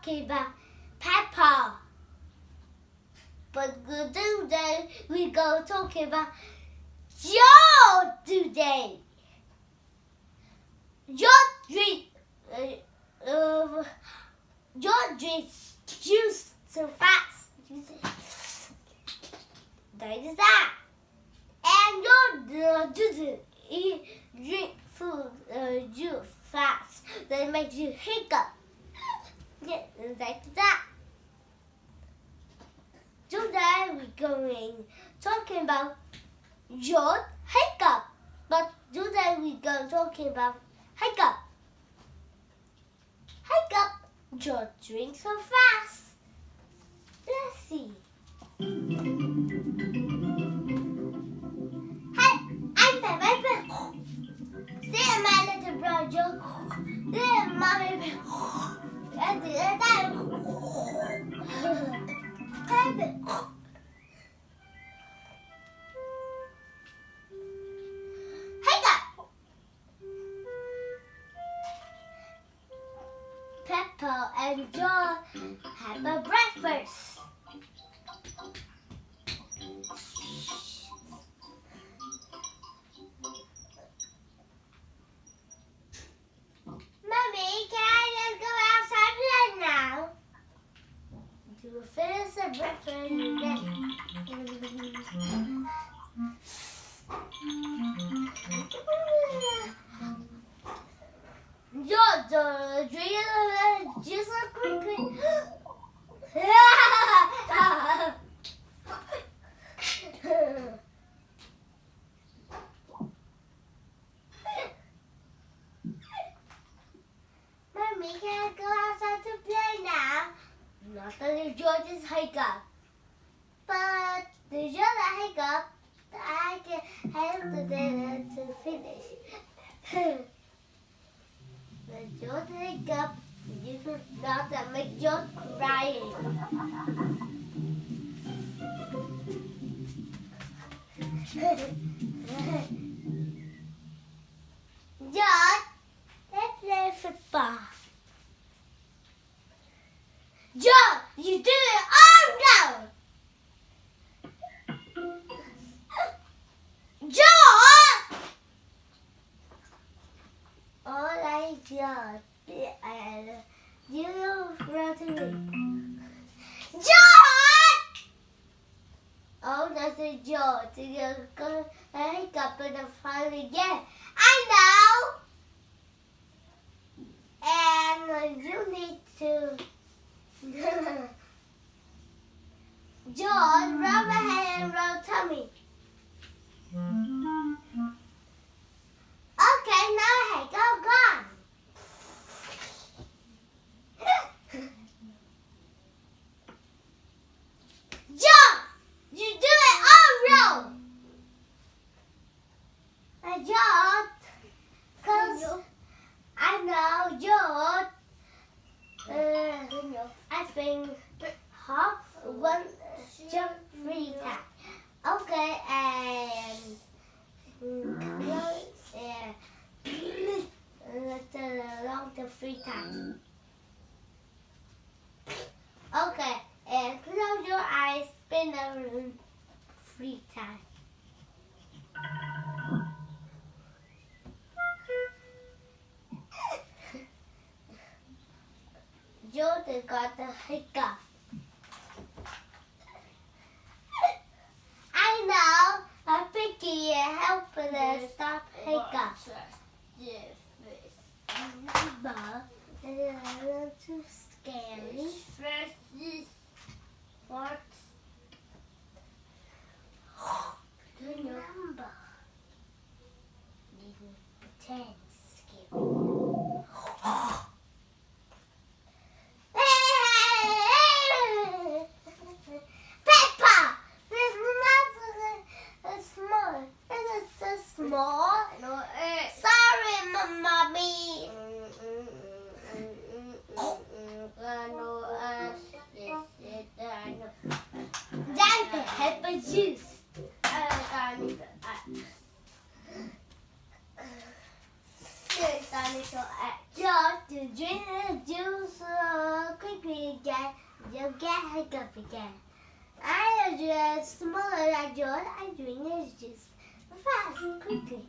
talking about Peppa. But today we go talking about George today. George drinks juice so fast. That is that. And George drink food juice fast. That makes you hiccup. Yeah, like that. Today we're going talking about George Hiccup. But today we're going talking about Hiccup. Hiccup, George drinks so fast. Let's see. Hey, I'm Peppa. See my little brother. See my baby. At the time. Peppa and George have a breakfast. Mommy, can I just go outside and play now? You finish the breakfast and you get George, drink just quickly. Mommy, can I go outside to play now? Not that George's hiccup, but the George hiccup, I can help to finish. The George hiccup, you could not make George crying. George, let's play football. George, you do it! Oh no! George! All right, George. You run to me. George! Oh, that's a George. You're going to hiccup in the fire again. I know! And you need to... George, rub my head and rub tummy. Okay, now hey, go gone. George, you do it all wrong. George, cause I know George. I think hop, one, jump, 3 times. Okay, and let's along to 3 times. Okay, and close your eyes, spin around 3 times. Jordan got the hiccup. I know a picky help us stop hiccup. But it's a little too scary. What? Remember, didn't pretend scary. Peppa! This is not small. This is so small. No, sorry, mommy. Diaper Peppa juice. George, to drink the juice quickly. you'll get hiccup again. I am just smaller than yours. I'm doing this just fast, quickly.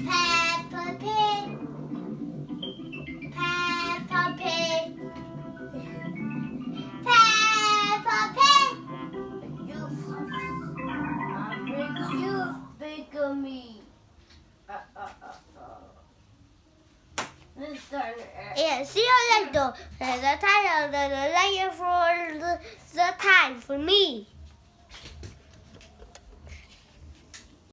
Peppa Pig, Peppa Pig, Peppa Pig. You bigger me. Yeah, see you later. The time for the time for me.